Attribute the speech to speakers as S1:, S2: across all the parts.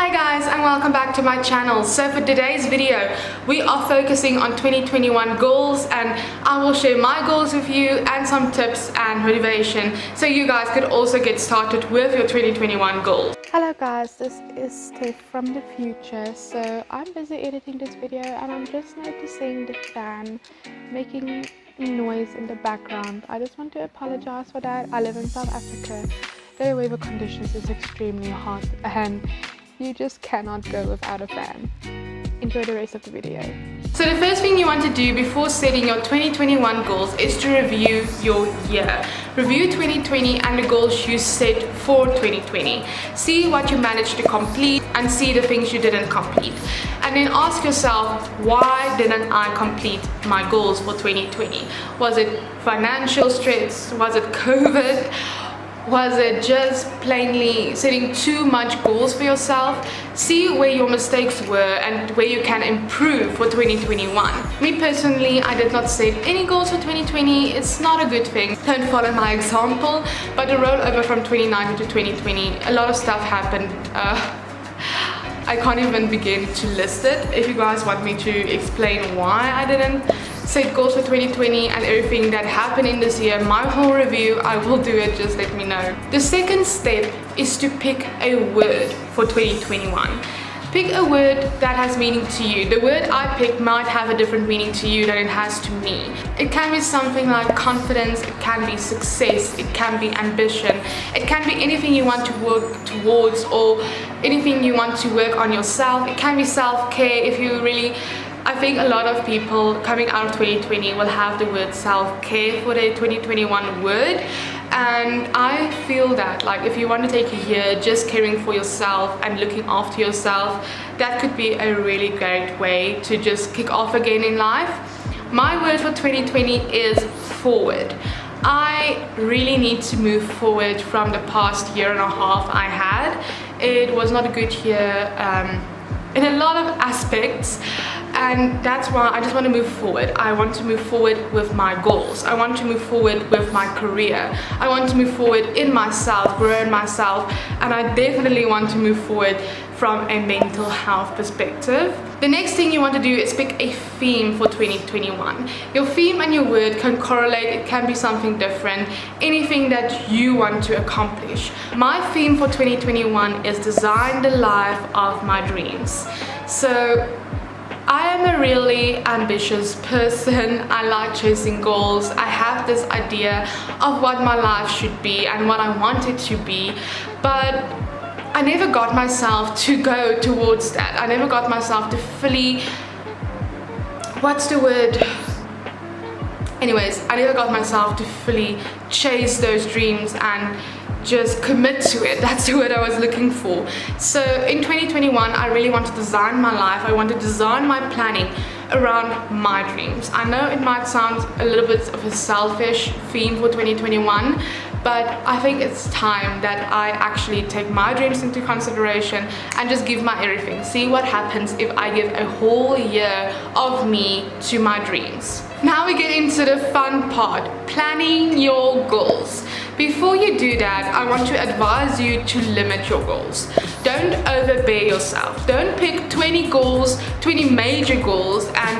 S1: Hi guys, and welcome back to my channel. So for today's video, we are focusing on 2021 goals, and I will share my goals with you and some tips and motivation so you guys could also get started with your 2021 goals.
S2: Hello guys, this is Steph from the future. So I'm busy editing this video and I'm just noticing the fan making noise in the background. I just want to apologize for that. I live in South Africa. The weather conditions is extremely hot and you just cannot go without a fan. Enjoy the rest of the video.
S1: So the first thing you want to do before setting your 2021 goals is to review your year. Review 2020 and the goals you set for 2020. See what you managed to complete and see the things you didn't complete. And then ask yourself, why didn't I complete my goals for 2020? Was it financial stress? Was it COVID? Was it just plainly setting too much goals for yourself? See where your mistakes were and where you can improve for 2021. Me personally, I did not set any goals for 2020. It's not a good thing. Don't follow my example, but the rollover from 2019 to 2020, a lot of stuff happened. I can't even begin to list it. If you guys want me to explain why I didn't set goals for 2020 and everything that happened in this year, my whole review, I will do it, just let me know. The second step is to pick a word for 2021. Pick a word that has meaning to you. The word I picked might have a different meaning to you than it has to me. It can be something like confidence, it can be success, it can be ambition, it can be anything you want to work towards or anything you want to work on yourself. It can be self-care if you really... I think a lot of people coming out of 2020 will have the word self-care for their 2021 word, and I feel that like if you want to take a year just caring for yourself and looking after yourself, that could be a really great way to just kick off again in life. My word for 2020 is forward. I really need to move forward from the past year and a half I had. It was not a good year in a lot of aspects, and that's why I just want to move forward. I want to move forward with my goals. I want to move forward with my career. I want to move forward in myself, grow in myself, and I definitely want to move forward from a mental health perspective. The next thing you want to do is pick a theme for 2021. Your theme and your word can correlate. It can be something different, anything that you want to accomplish. My theme for 2021 is design the life of my dreams. So I am a really ambitious person. I like chasing goals. I have this idea of what my life should be and what I want it to be, but I never got myself to go towards that. I never got myself to fully... what's the word? Anyways, I never got myself to fully chase those dreams and just commit to it. That's the word I was looking for. So in 2021, I really want to design my life. I want to design my planning around my dreams. I know it might sound a little bit of a selfish theme for 2021, but I think it's time that I actually take my dreams into consideration and just give my everything. See what happens if I give a whole year of me to my dreams. Now we get into the fun part, planning your goals. Before you do that, I want to advise you to limit your goals. Don't overbear yourself. Don't pick 20 goals, 20 major goals, and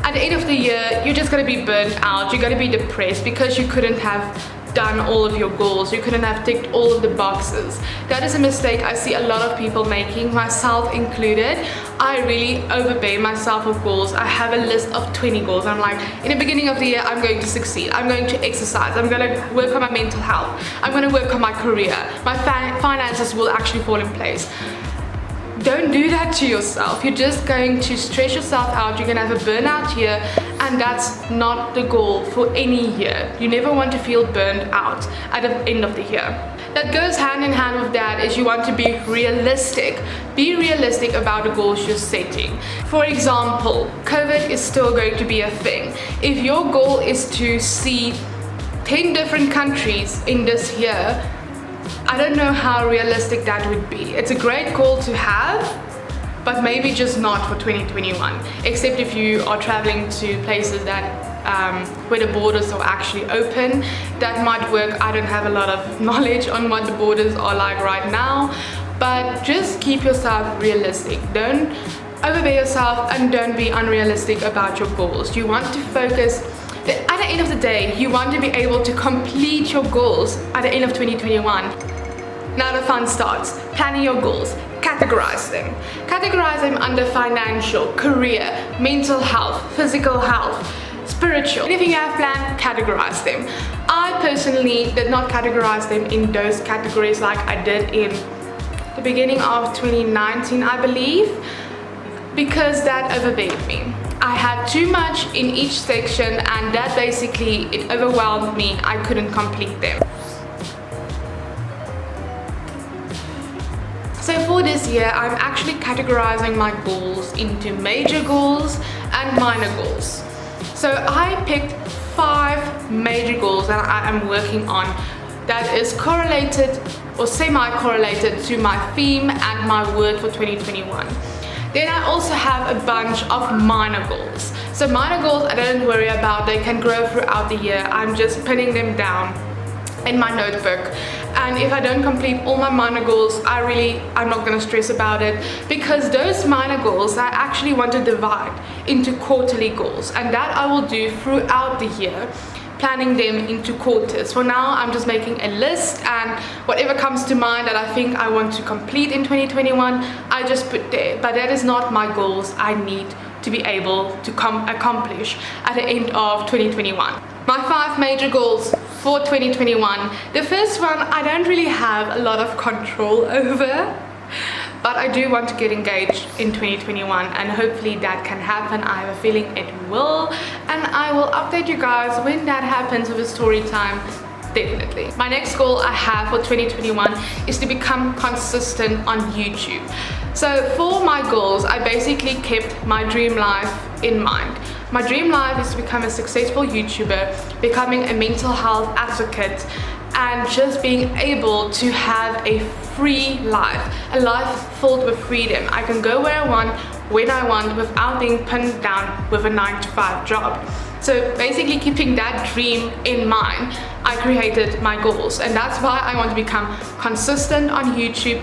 S1: at the end of the year, you're just gonna be burnt out. You're gonna be depressed because you couldn't have done all of your goals. You couldn't have ticked all of the boxes. That is a mistake I see a lot of people making, myself included. I really overbear myself with goals. I have a list of 20 goals. I'm like, in the beginning of the year, I'm going to succeed. I'm going to exercise. I'm going to work on my mental health. I'm going to work on my career. My finances will actually fall in place. Don't do that to yourself. You're just going to stress yourself out. You're going to have a burnout year, and that's not the goal for any year. You never want to feel burned out at the end of the year. That goes hand in hand with that is you want to be realistic. Be realistic about the goals you're setting. For example, COVID is still going to be a thing. If your goal is to see 10 different countries in this year, I don't know how realistic that would be. It's a great goal to have, but maybe just not for 2021, except if you are traveling to places that where the borders are actually open. That might work. I don't have a lot of knowledge on what the borders are like right now, but just keep yourself realistic. Don't overweigh yourself and don't be unrealistic about your goals. You want to focus. At the end of the day, you want to be able to complete your goals at the end of 2021. Now the fun starts. Planning your goals. Categorize them. Categorize them under financial, career, mental health, physical health, spiritual. Anything you have planned, categorize them. I personally did not categorize them in those categories like I did in the beginning of 2019, I believe, because that overwhelmed me. I had too much in each section and that basically, it overwhelmed me. I couldn't complete them. So for this year, I'm actually categorizing my goals into major goals and minor goals. So I picked 5 major goals that I am working on that is correlated or semi-correlated to my theme and my word for 2021. Then I also have a bunch of minor goals. So minor goals I don't worry about, they can grow throughout the year. I'm just pinning them down in my notebook. And if I don't complete all my minor goals, I'm not going to stress about it, because those minor goals I actually want to divide into quarterly goals, and that I will do throughout the year, planning them into quarters. For now, I'm just making a list, and whatever comes to mind that I think I want to complete in 2021, I just put there. But that is not my goals I need to be able to accomplish at the end of 2021. My 5 major goals for 2021. The first one I don't really have a lot of control over, but I do want to get engaged in 2021, and hopefully that can happen. I have a feeling it will, and I will update you guys when that happens with a story time. Definitely. My next goal I have for 2021 is to become consistent on YouTube. So for my goals, I basically kept my dream life in mind. My dream life is to become a successful YouTuber, becoming a mental health advocate, and just being able to have a free life, a life filled with freedom. I can go where I want, when I want, without being pinned down with a 9-to-5 job. So basically keeping that dream in mind, I created my goals, and that's why I want to become consistent on YouTube,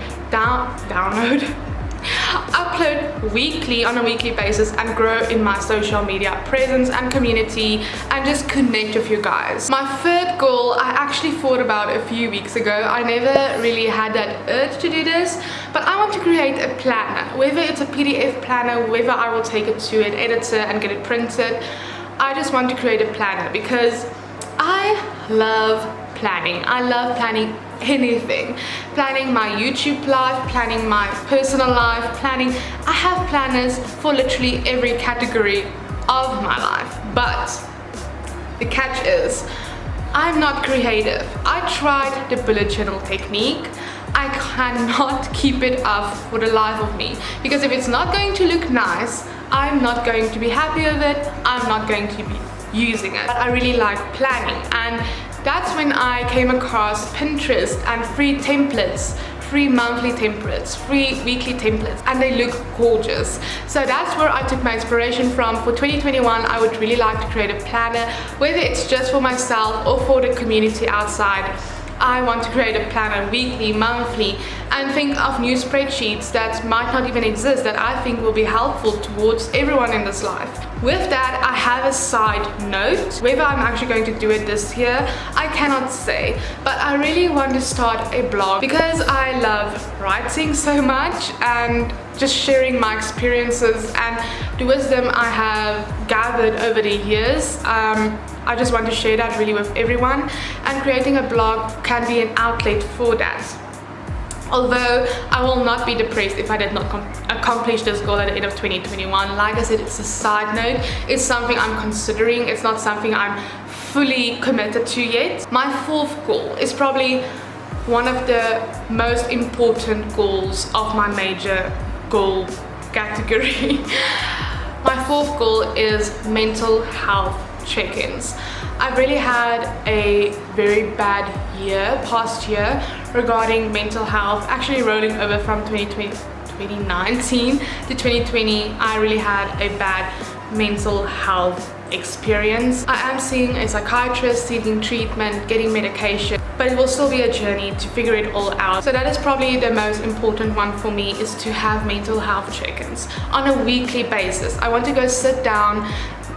S1: upload weekly on a weekly basis, and grow in my social media presence and community, and just connect with you guys. My third goal I actually thought about a few weeks ago. I never really had that urge to do this, but I want to create a planner, whether it's a PDF planner, whether I will take it to an editor and get it printed. I just want to create a planner because I love planning. I love planning anything. Planning my YouTube life, planning my personal life, I have planners for literally every category of my life. But the catch is, I'm not creative. I tried the bullet journal technique. I cannot keep it up for the life of me, because if it's not going to look nice, I'm not going to be happy with it. I'm not going to be using it. But I really like planning, and that's when I came across Pinterest and free templates, free monthly templates, free weekly templates, and they look gorgeous. So that's where I took my inspiration from. For 2021, I would really like to create a planner, whether it's just for myself or for the community outside. I want to create a planner weekly, monthly, and think of new spreadsheets that might not even exist that I think will be helpful towards everyone in this life. With that, I have a side note. Whether I'm actually going to do it this year, I cannot say, but I really want to start a blog because I love writing so much and just sharing my experiences and the wisdom I have gathered over the years. I just want to share that really with everyone, and creating a blog can be an outlet for that. Although I will not be depressed if I did not accomplish this goal at the end of 2021. Like I said, it's a side note. It's something I'm considering. It's not something I'm fully committed to yet. My fourth goal is probably one of the most important goals of my major goal category. My fourth goal is mental health check-ins. I've really had a very bad past year regarding mental health, actually rolling over from 2019 to 2020. I really had a bad mental health experience. I am seeing a psychiatrist, seeking treatment, getting medication, but it will still be a journey to figure it all out. So that is probably the most important one for me, is to have mental health check-ins on a weekly basis. I want to go sit down,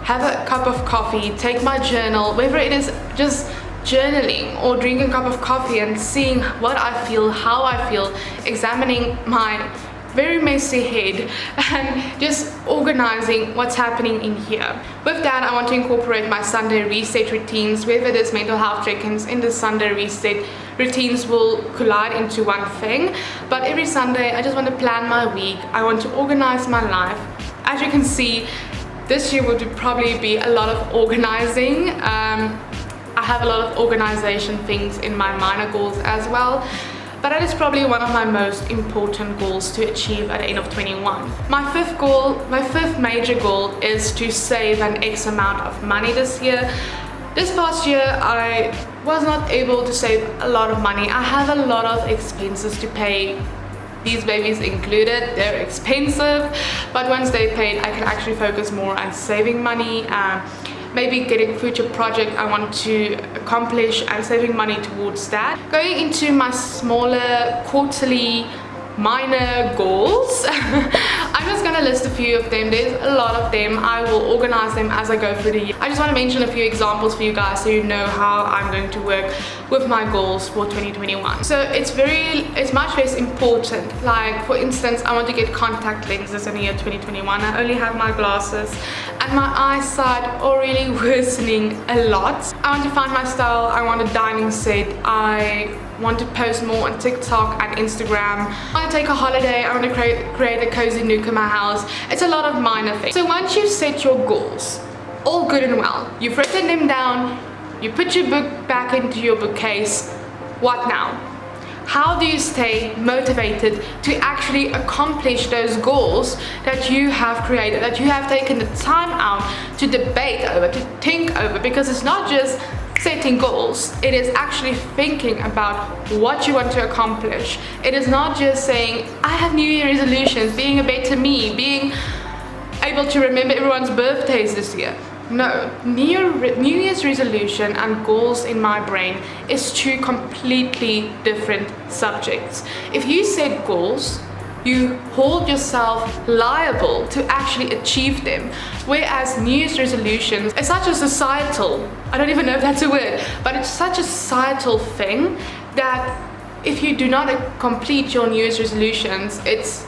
S1: have a cup of coffee, take my journal, whether it is just journaling or drinking a cup of coffee and seeing what I feel, how I feel, examining my very messy head and just organizing what's happening in here. With that, I want to incorporate my Sunday reset routines. Whether there's mental health check-ins in the Sunday reset, routines will collide into one thing, but every Sunday I just want to plan my week. I want to organize my life. As you can see, this year would probably be a lot of organizing. I have a lot of organization things in my minor goals as well, but that is probably one of my most important goals to achieve at the end of 21. My fifth major goal is to save an X amount of money this year. This past year I was not able to save a lot of money. I have a lot of expenses to pay, these babies included. They're expensive, but once they're paid I can actually focus more on saving money, maybe getting a future project I want to accomplish and saving money towards that. Going into my smaller quarterly minor goals, I'm just gonna list a few of them. There's a lot of them. I will organize them as I go through the year. I just want to mention a few examples for you guys so you know how I'm going to work with my goals for 2021. So it's much less important. Like for instance, I want to get contact lenses in the year 2021. I only have my glasses and my eyesight are really worsening a lot. I want to find my style. I want a dining set. I want to post more on TikTok and Instagram. I want to take a holiday. I want to create a cozy nook in my house. It's a lot of minor things. So once you've set your goals, all good and well, you've written them down, you put your book back into your bookcase, what now? How do you stay motivated to actually accomplish those goals that you have created, that you have taken the time out to debate over, to think over? Because it's not just setting goals, it is actually thinking about what you want to accomplish. It is not just saying, I have New Year resolutions, being a better me, being able to remember everyone's birthdays this year. No, New Year's resolution and goals in my brain is two completely different subjects. If you set goals, you hold yourself liable to actually achieve them. Whereas New Year's resolutions is such a societal, I don't even know if that's a word, but it's such a societal thing that if you do not complete your New Year's resolutions, it's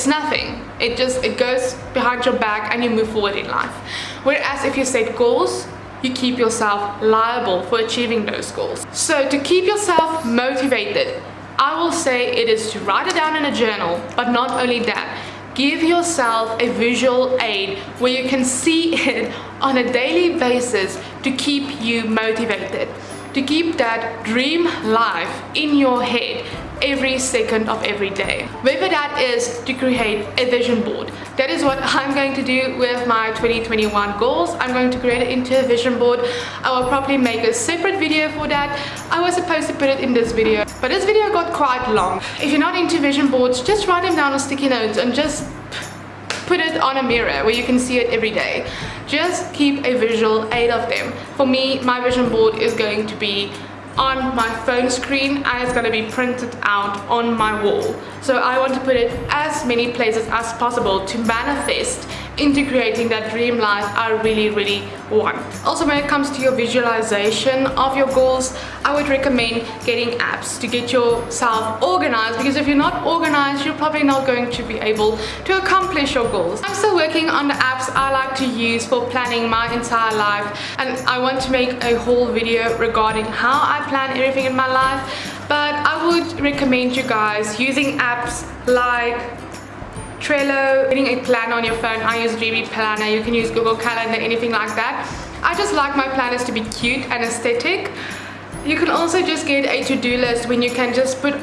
S1: nothing. It goes behind your back and you move forward in life. Whereas if you set goals, you keep yourself liable for achieving those goals. So to keep yourself motivated, I will say it is to write it down in a journal, but not only that, give yourself a visual aid where you can see it on a daily basis to keep you motivated, to keep that dream life in your head every second of every day. Whether that is to create a vision board. That is what I'm going to do with my 2021 goals. I'm going to create it into a vision board. I will probably make a separate video for that. I was supposed to put it in this video, but this video got quite long. If you're not into vision boards, just write them down on sticky notes and just put it on a mirror where you can see it every day. Just keep a visual aid of them. For me, my vision board is going to be on my phone screen and it's going to be printed out on my wall. So I want to put it as many places as possible to manifest into creating that dream life I really want. Also, when it comes to your visualization of your goals, I would recommend getting apps to get yourself organized, because if you're not organized, you're probably not going to be able to accomplish your goals. I'm still working on the apps I like to use for planning my entire life, and I want to make a whole video regarding how I plan everything in my life, but I would recommend you guys using apps like Trello, getting a planner on your phone. I use Dreamy Planner. You can use Google Calendar, anything like that. I just like my planners to be cute and aesthetic. You can also just get a to-do list when you can just put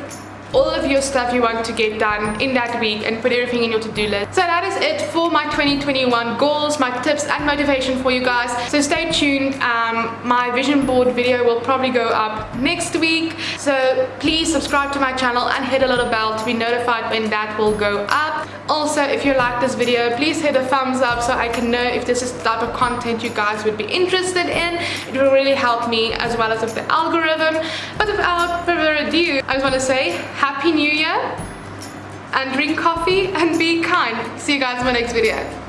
S1: all of your stuff you want to get done in that week and put everything in your to-do list. So that is it for my 2021 goals, my tips and motivation for you guys. So stay tuned. My vision board video will probably go up next week. So please subscribe to my channel and hit a little bell to be notified when that will go up. Also, if you like this video, please hit a thumbs up so I can know if this is the type of content you guys would be interested in. It will really help me as well as with the algorithm. But without further ado, I just want to say Happy New Year and drink coffee and be kind. See you guys in my next video.